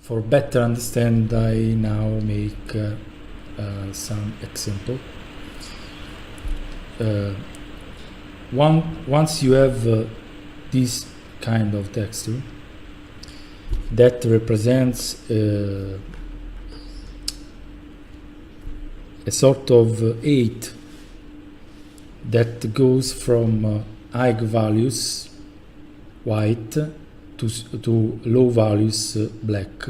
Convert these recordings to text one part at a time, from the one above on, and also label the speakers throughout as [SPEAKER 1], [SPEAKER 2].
[SPEAKER 1] For better understand, I now make some example. Once you have this kind of texture that represents a sort of 8 that goes from high values white to low values black,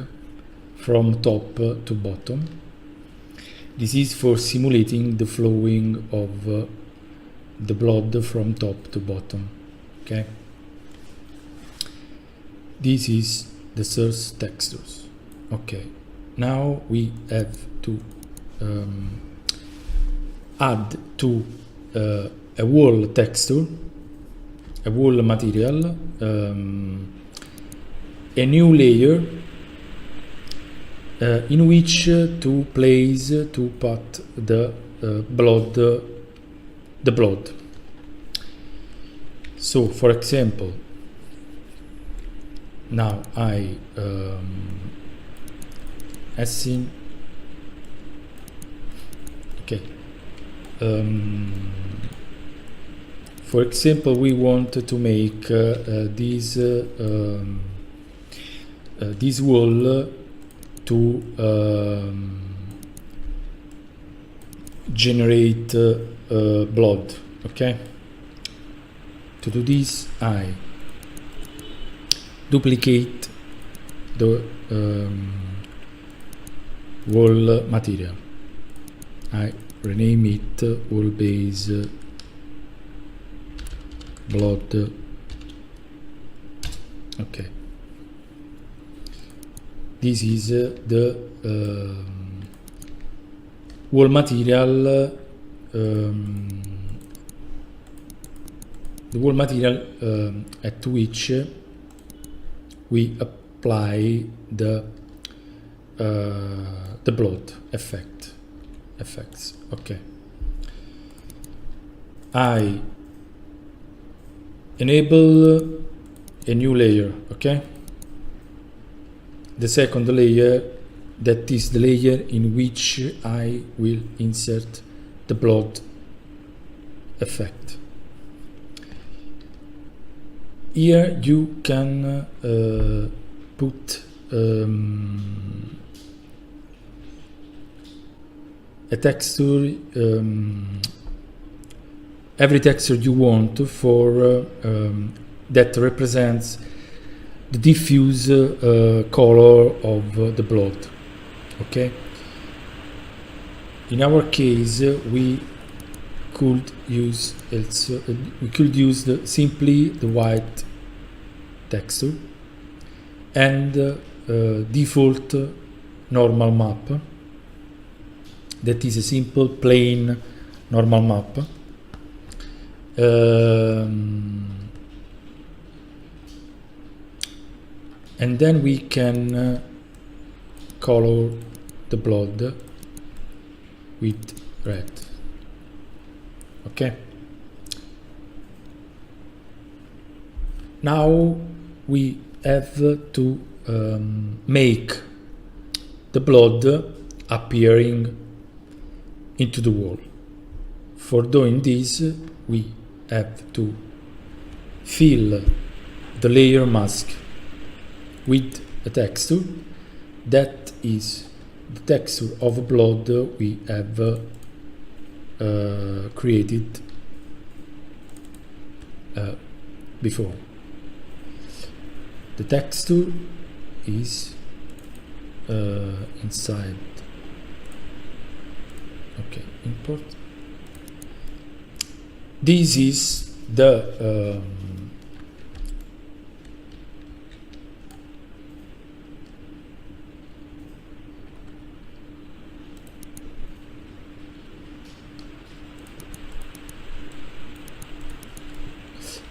[SPEAKER 1] from top to bottom. This is for simulating the flowing of the blood from top to bottom. Okay, this is the source textures. Okay, now we have to add to a wall texture, a wall material, a new layer in which to place, to put the blood. So, for example, now I S2ENGINE. Okay. For example, we want to make this wall to generate blood. Okay. To do this, I duplicate the wall material. I rename it wall base blood. Okay, this is the wall material, at which we apply the blood effects. Okay, I enable a new layer. Okay, the second layer, that is the layer in which I will insert the blood effect. Here you can put a texture, every texture you want for that represents the diffuse color of the blood. Okay. In our case, we could use simply the white texture and default normal map. That is a simple plain normal map. And then we can color the blood with red. Okay. Now we have to make the blood appearing into the wall. For doing this, we have to fill the layer mask with a texture that is the texture of blood we have created before. The texture is inside. Okay, import. This is the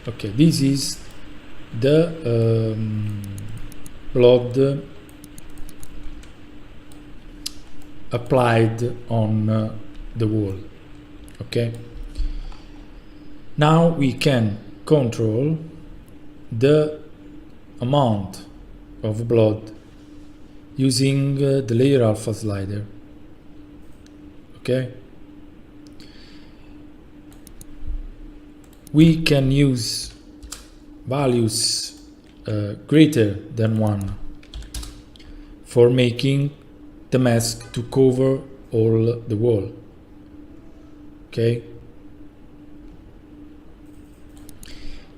[SPEAKER 1] okay, this is the blood applied on the wall. Okay, now we can control the amount of blood using the layer alpha slider. Okay, we can use values greater than 1 for making the mask to cover all the wall. Okay,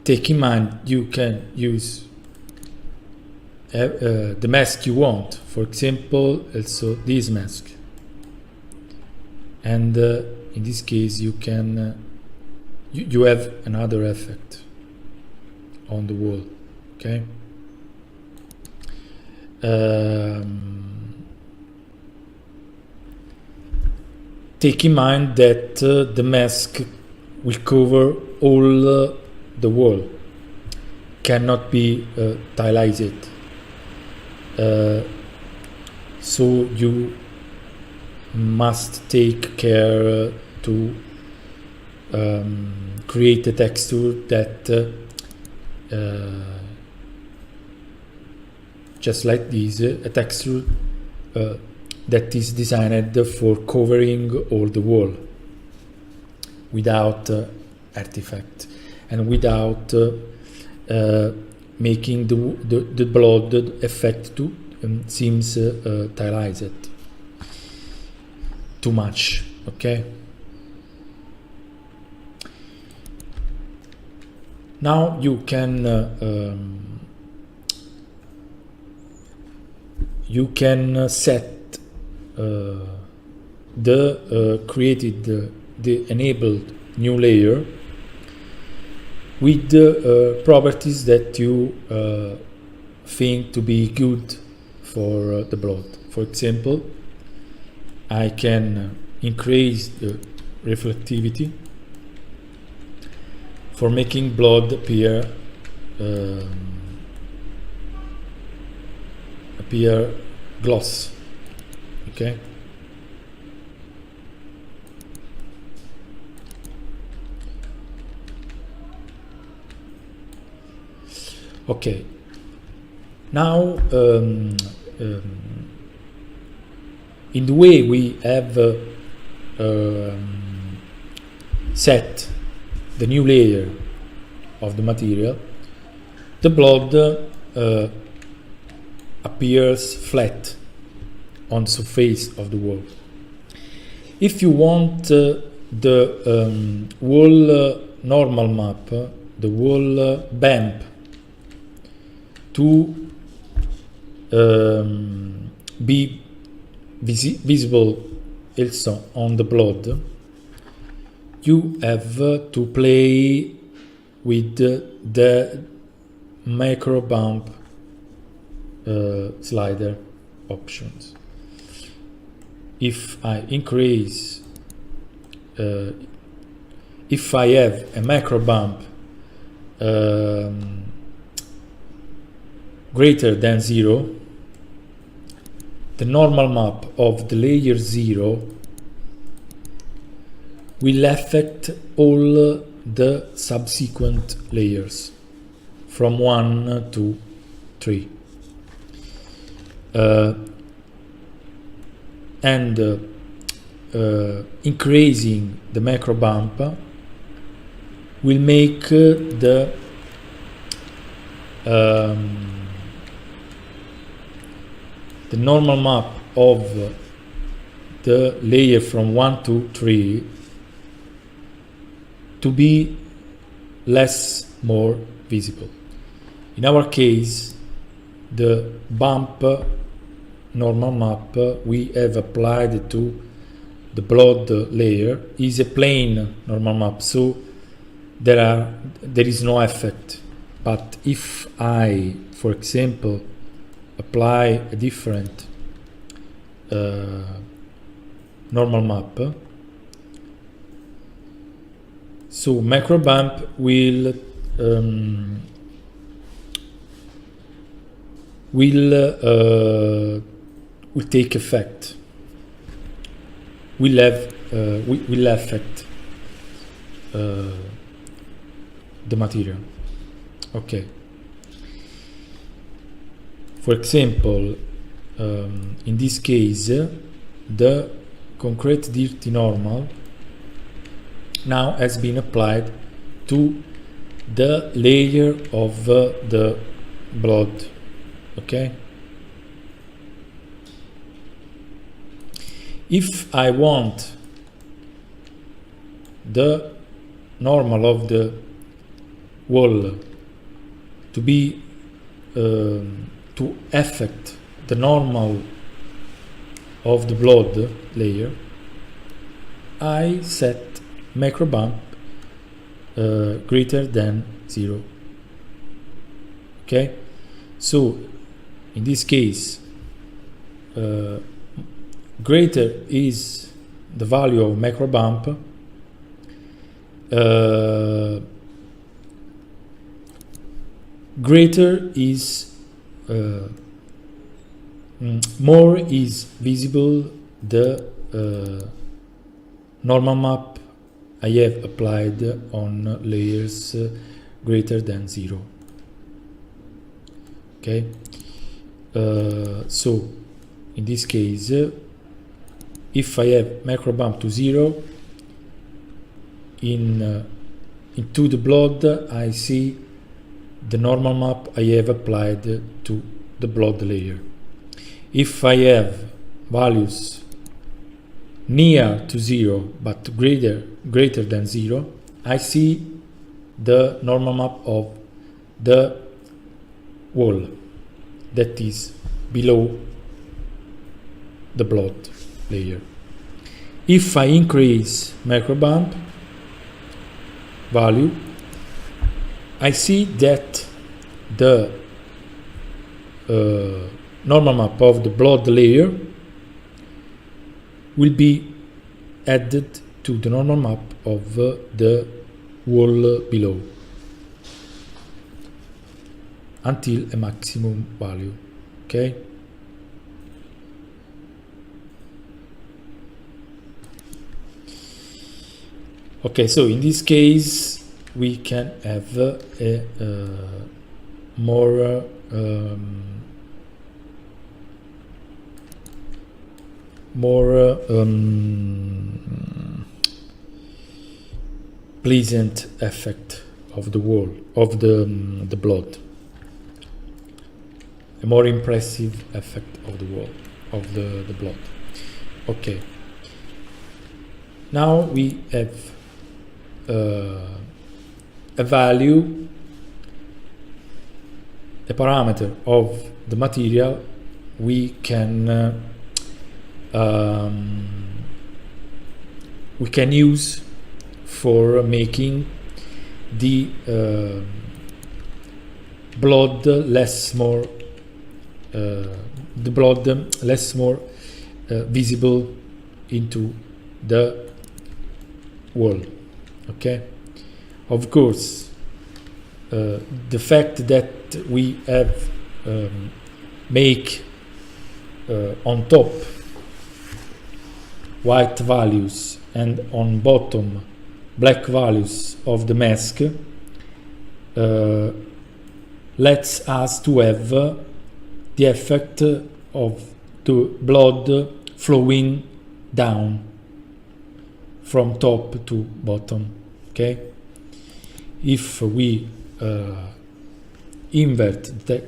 [SPEAKER 1] take in mind you can use the mask you want, for example also this mask, and in this case you can you have another effect on the wall. Okay, take in mind that the mask will cover all the wall, cannot be tiled. So you must take care to create a texture that just like this, a texture that is designed for covering all the wall without artifact and without making the blood effect to seems tiled too much. Okay, now you can set the enabled new layer with the properties that you think to be good for the blood. For example, I can increase the reflectivity for making blood appear gloss. Okay, okay, now in the way we have set the new layer of the material, the blood appears flat on the surface of the wall. If you want the wall normal map, the wall bump to be visible also on the blood, you have to play with the macro bump slider options. If I increase, if I have a macro bump greater than 0, the normal map of the layer 0 will affect all the subsequent layers from 1 to 3. And increasing the macro bump will make the normal map of the layer from 1 to 3 to be more visible. In our case, the bump normal map we have applied to the blood layer is a plain normal map, so there is no effect. But if I, for example, apply a different normal map, so macro bump will take effect, will affect the material. Okay. For example, in this case, the concrete dirty normal now has been applied to the layer of the blood. Okay. If I want the normal of the wall to be to affect the normal of the blood layer, I set macro bump greater than 0. Okay, so in this case, greater is the value of macro bump, greater is more is visible the normal map I have applied on layers greater than 0. Okay, so in this case, if I have macro bump to 0 into the blood, I see the normal map I have applied to the blood layer. If I have values near to 0 but greater than 0, I see the normal map of the wall that is below the blood layer. If I increase macro bump value, I see that the normal map of the blood layer will be added to the normal map of the wall below until a maximum value. Okay. Okay, so in this case we can have a more pleasant effect of the wall of the blood, a more impressive effect of the wall of the blood. Okay, now we have a value, a parameter of the material we can use for making the blood less more visible into the wall. Okay, of course, the fact that we have make on top white values and on bottom black values of the mask lets us to have the effect of the blood flowing down from top to bottom. Okay, if we invert the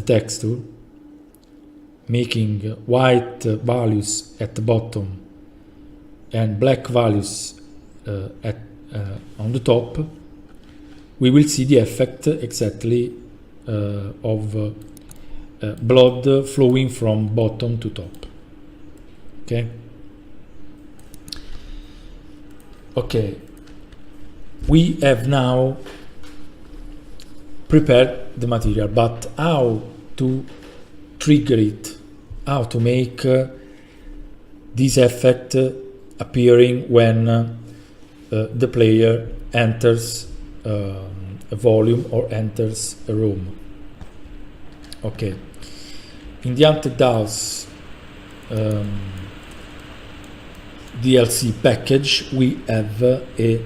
[SPEAKER 1] texture, making white values at the bottom and black values on the top, we will see the effect exactly of blood flowing from bottom to top. Okay. Okay, we have now prepared the material, but how to trigger it, how to make this effect appearing when the player enters a volume or enters a room. Okay, in the Haunted House DLC package, we have a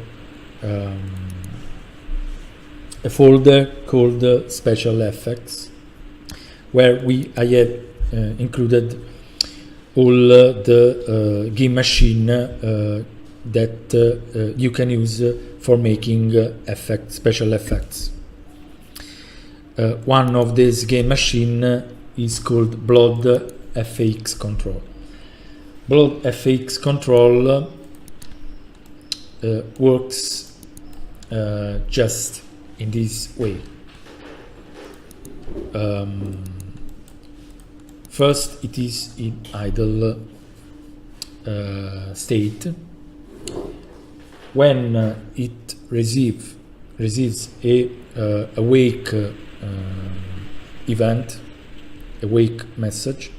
[SPEAKER 1] folder called Special Effects, where I have included all the game machine that you can use for making effects, special effects. One of these game machine is called Blood FX Control. Blood FX Control works just in this way. First, it is in idle state. When it receives a awake event, awake message,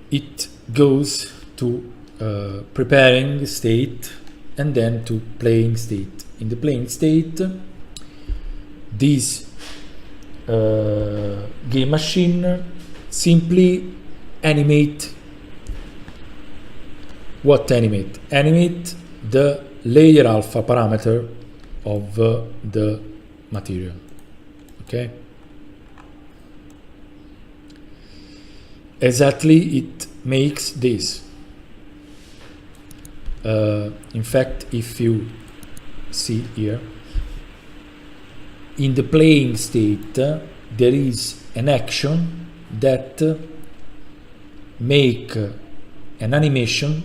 [SPEAKER 1] it goes to preparing state and then to playing state. In the playing state, this game machine simply animate the layer alpha parameter of the material. Okay, exactly, it makes this. In fact, if you see here, in the playing state, there is an action that make an animation,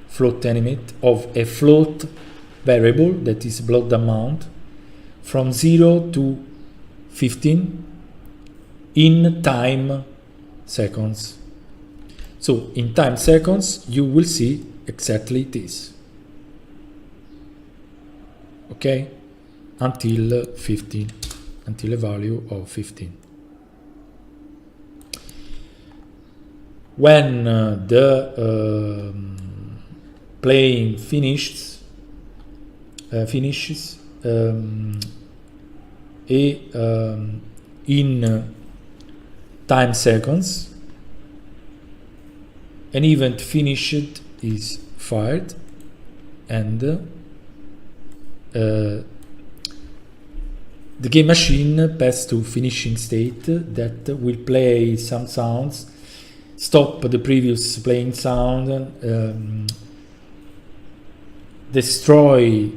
[SPEAKER 1] float animate, of a float variable that is blood amount from 0 to 15 in time seconds. So in time seconds you will see exactly this. Okay, until 15, until a value of 15. When the playing finishes in time seconds, an event finished is fired, and the game machine passes to finishing state that will play some sounds, stop the previous playing sound, destroy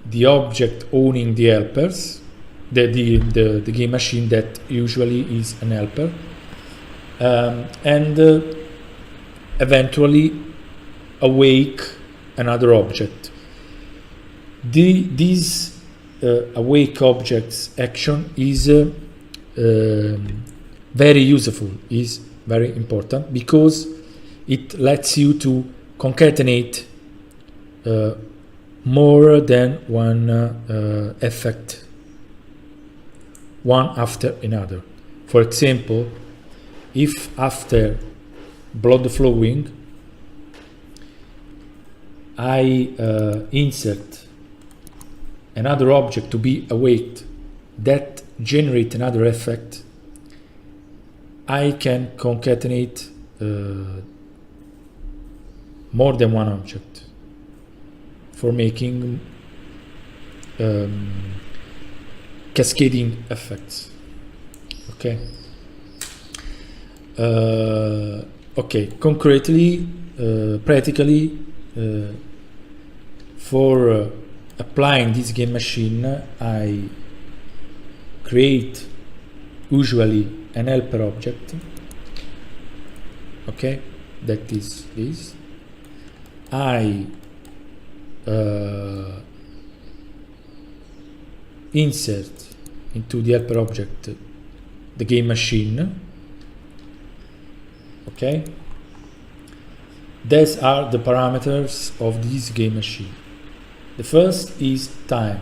[SPEAKER 1] the object owning the helpers, the game machine that usually is an helper, and eventually awake another object. This awake object's action is very useful, is very important, because it lets you to concatenate more than one effect, one after another. For example, if after blood flowing I insert another object to be awaked that generate another effect, I can concatenate more than one object for making cascading effects. Okay. Okay. Concretely, practically, for applying this game machine, I create usually an helper object. Okay, that is this. I insert into the helper object the game machine. Okay, these are the parameters of this game machine. The first is time.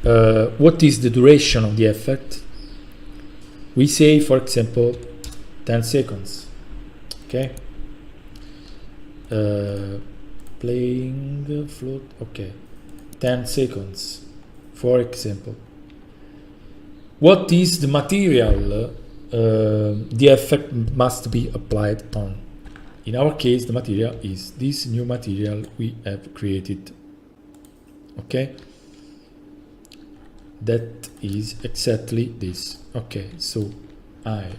[SPEAKER 1] What is the duration of the effect? We say, for example, 10 seconds. Okay. Playing float. Okay. 10 seconds, for example. What is the material the effect must be applied on? In our case, the material is this new material we have created. Okay. that is exactly this. Okay, so I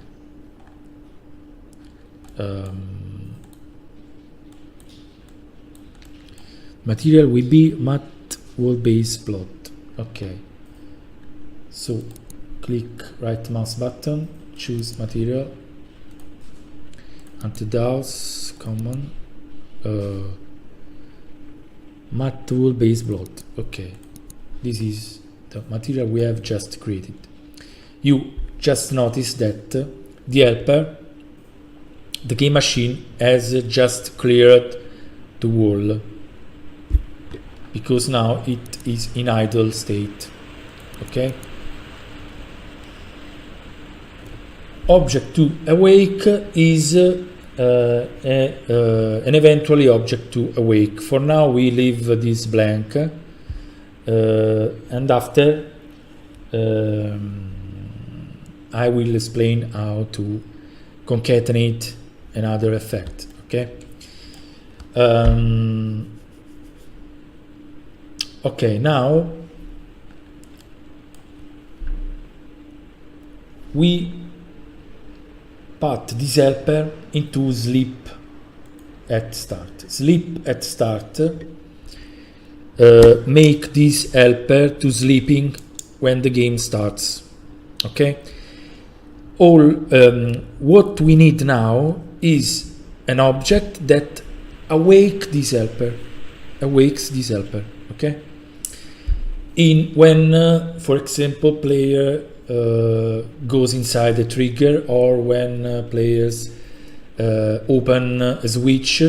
[SPEAKER 1] material will be matte wall-based plot. Okay, so click right mouse button, choose material, anti-DAOs, common, matte wall-based plot. Okay, this is the material we have just created. You just notice that the helper, the game machine, has just cleared the wall because now it is in idle state. Okay. Object to awake is an eventually object to awake. For now we leave this blank, and after I will explain how to concatenate another effect. Okay. Okay, now we put this helper into sleep at start. Sleep at start make this helper to sleeping when the game starts. Okay. What we need now is an object that awakes this helper. Okay. When, for example, player goes inside the trigger, or when players open a switch,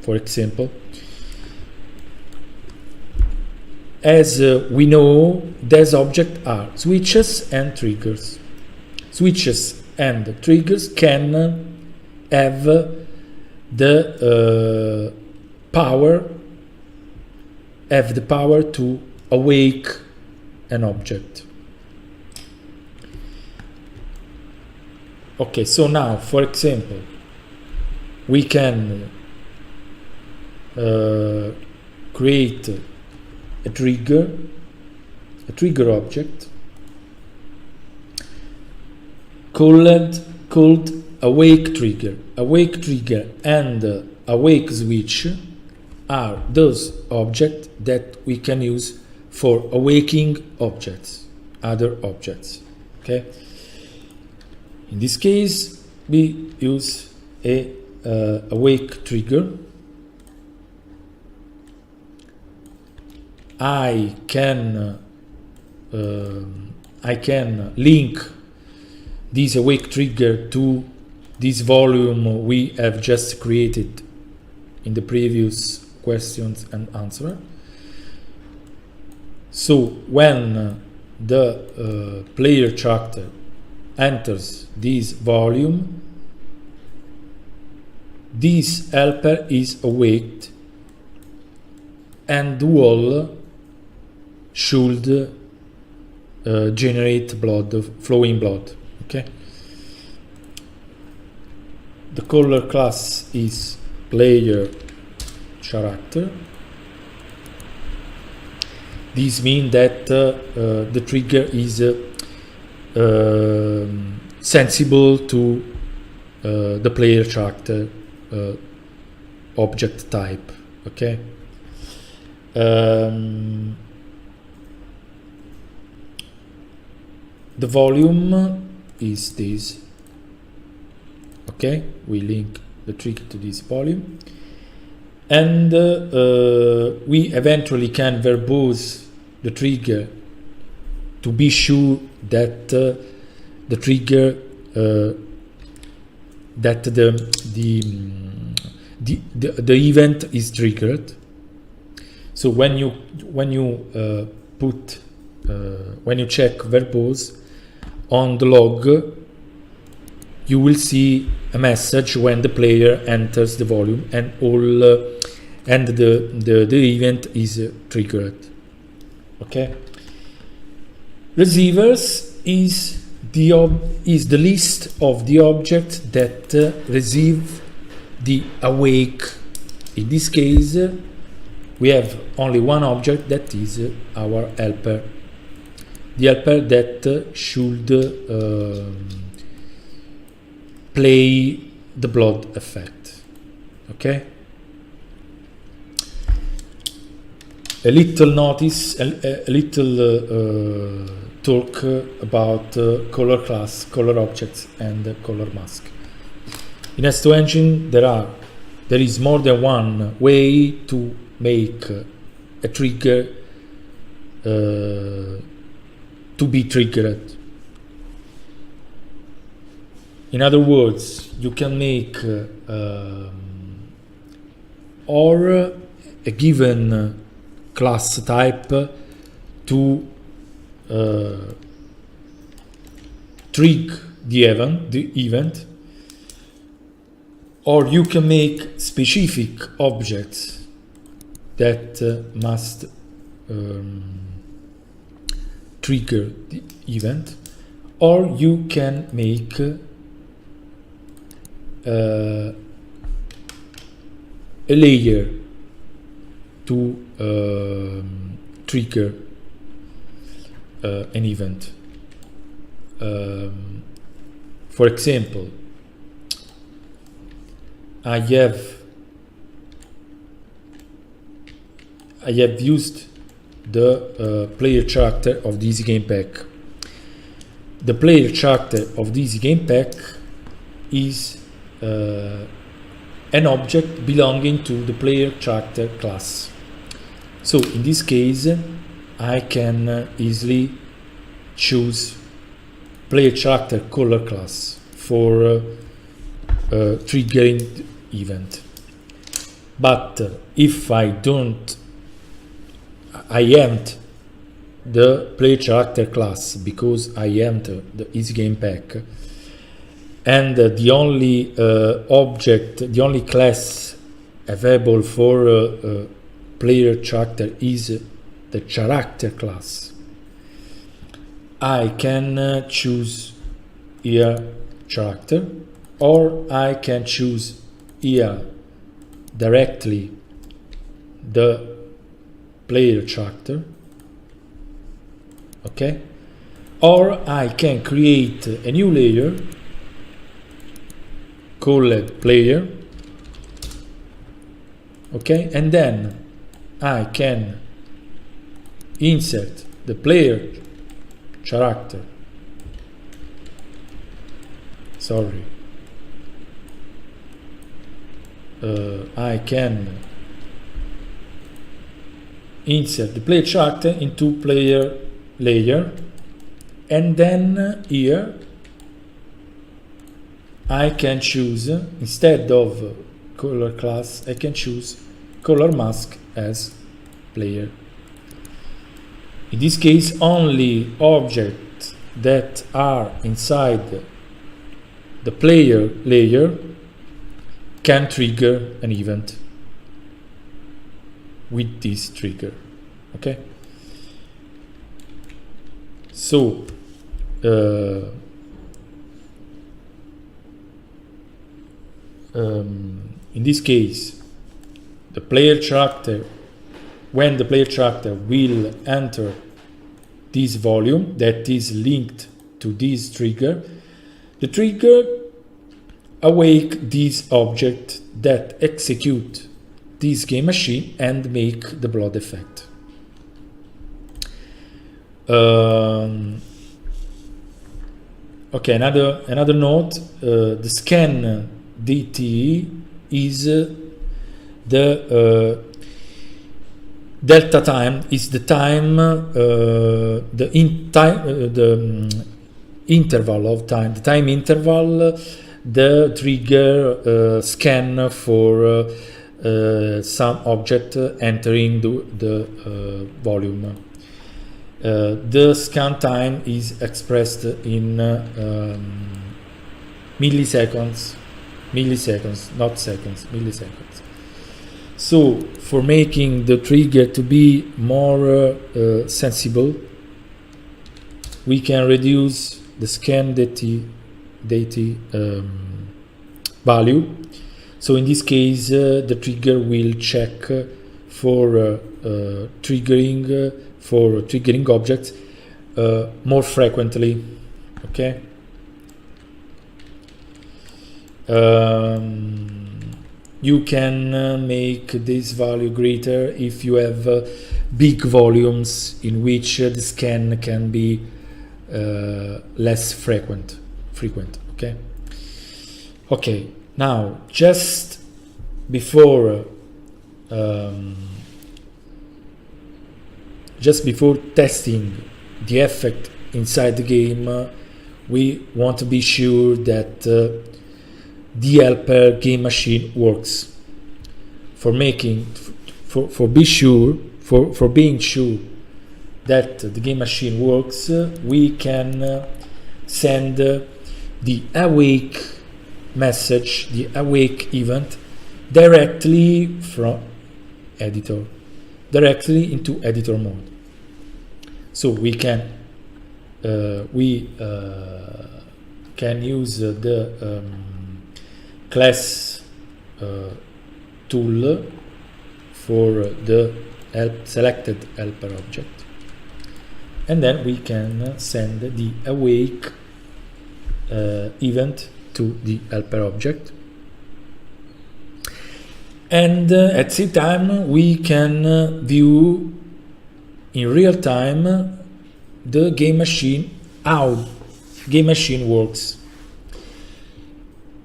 [SPEAKER 1] for example. As we know, these objects are switches and triggers. Switches and triggers can have the power to awake an object. Okay, so now, for example, we can create a trigger object called awake trigger. Awake trigger and awake switch are those objects that we can use for awaking objects, other objects. Okay. In this case, we use a awake trigger. I can link this awake trigger to this volume we have just created in the previous questions and answer. So when the player character enters this volume, this helper is awaked and the wall should generate blood, flowing blood. Okay. The color class is player character. This means that the trigger is sensible to the player character object type. Okay. The volume is this. Okay, we link the trigger to this volume, and we eventually can verbose the trigger to be sure that the trigger that the event is triggered. So when you check verbose on the log, you will see a message when the player enters the volume and the event is triggered. Okay. Receivers is the list of the objects that receive the awake. In this case, we have only one object, that is our helper. the helper that should play the blood effect. Okay. A little notice, a little talk about color class, color objects, and color mask. In S2ENGINE, there is more than one way to make a trigger to be triggered. In other words, you can make or a given class type to trigger the event, or you can make specific objects that must trigger the event, or you can make a layer to trigger an event. For example, I have used the player character of this game pack. The player character of this game pack is an object belonging to the player character class. So in this case, I can easily choose player character color class for triggering the event. But if I haven't the player character class because I haven't the easy game pack, and the only the only class available for player character is the character class, I can choose here character, or I can choose here directly the player character, okay, or I can create a new layer called player, okay, and then I can insert the player character, I can insert the player character into player layer, and then here I can choose, instead of color class, I can choose color mask as player. In this case, only objects that are inside the player layer can trigger an event with this trigger, okay? So in this case, the player character, when the player character will enter this volume that is linked to this trigger, the trigger awake this object that execute this game machine and make the blood effect. Okay, another note, the scan DT is the delta time is the time, the interval of time, the time interval the trigger scan for some object entering the volume. The scan time is expressed in milliseconds, not seconds, milliseconds. So for making the trigger to be more sensible, we can reduce the scan DT value. So in this case, the trigger will check for triggering objects more frequently. Okay. You can make this value greater if you have big volumes in which the scan can be less frequent. Okay, now just before testing the effect inside the game, we want to be sure that the helper game machine works. For being sure that the game machine works, we can send the awake message, the awake event, directly from editor, directly into editor mode. So we can use the class tool for the selected helper object, and then we can send the awake event to the helper object, and at the same time we can view in real time the game machine, how game machine works.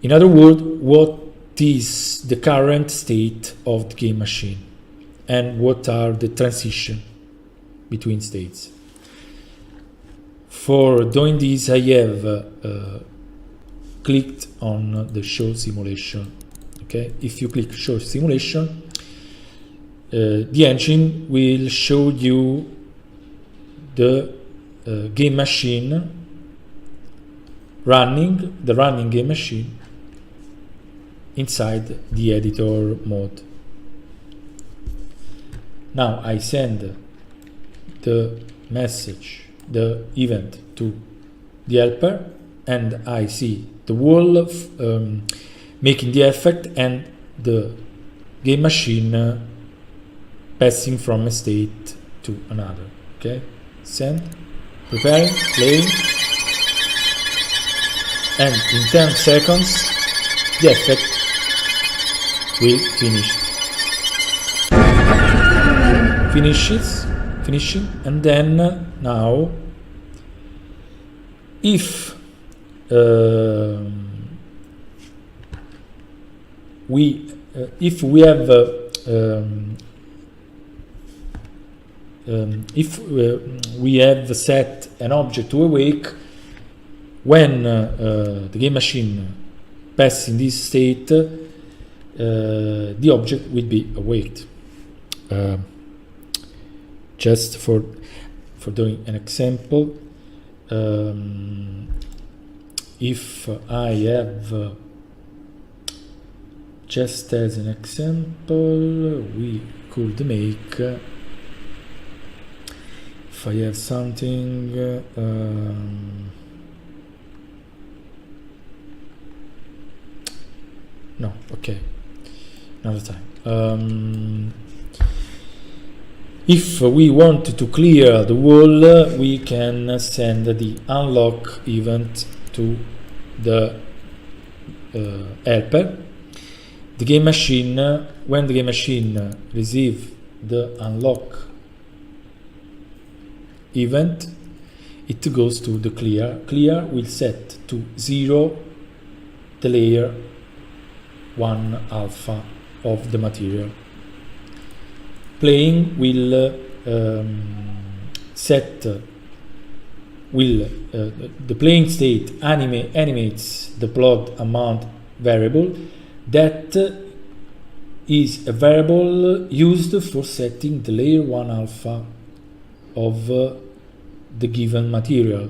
[SPEAKER 1] In other words, what is the current state of the game machine and what are the transitions between states. For doing this, I have clicked on the show simulation. Okay, if you click show simulation, the engine will show you the game machine running, the running game machine inside the editor mode. Now I send the message, the event, to the helper, and I see the wall of making the effect and the game machine passing from a state to another. Okay, send, preparing, playing, and in 10 seconds the effect will finishing, and then now if we have we have set an object to awake, when the game machine passes in this state, the object will be awaked. Just for doing an example, if I have just as an example, we could make, if I have something no, okay, another time. If we want to clear the wall, we can send the unlock event to the helper. The game machine, when the game machine receives the unlock event, it goes to the clear. Clear will set to 0 the layer 1 alpha of the material. Playing will the playing state animates the plot amount variable. That is a variable used for setting the layer 1 alpha of the given material.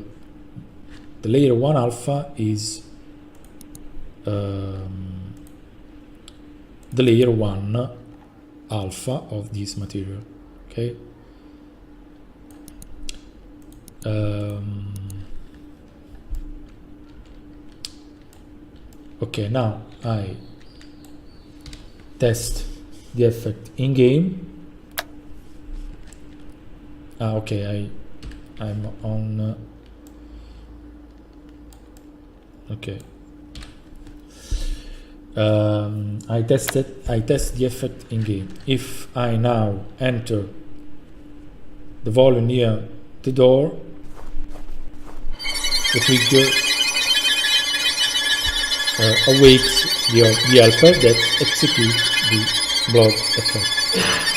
[SPEAKER 1] The layer 1 alpha is the layer 1 alpha of this material. Okay. Okay, now I test the effect in game. Okay, I'm on okay. I test the effect in game. If I now enter the volume near the door, the trigger awakes the helper that executes the block effect.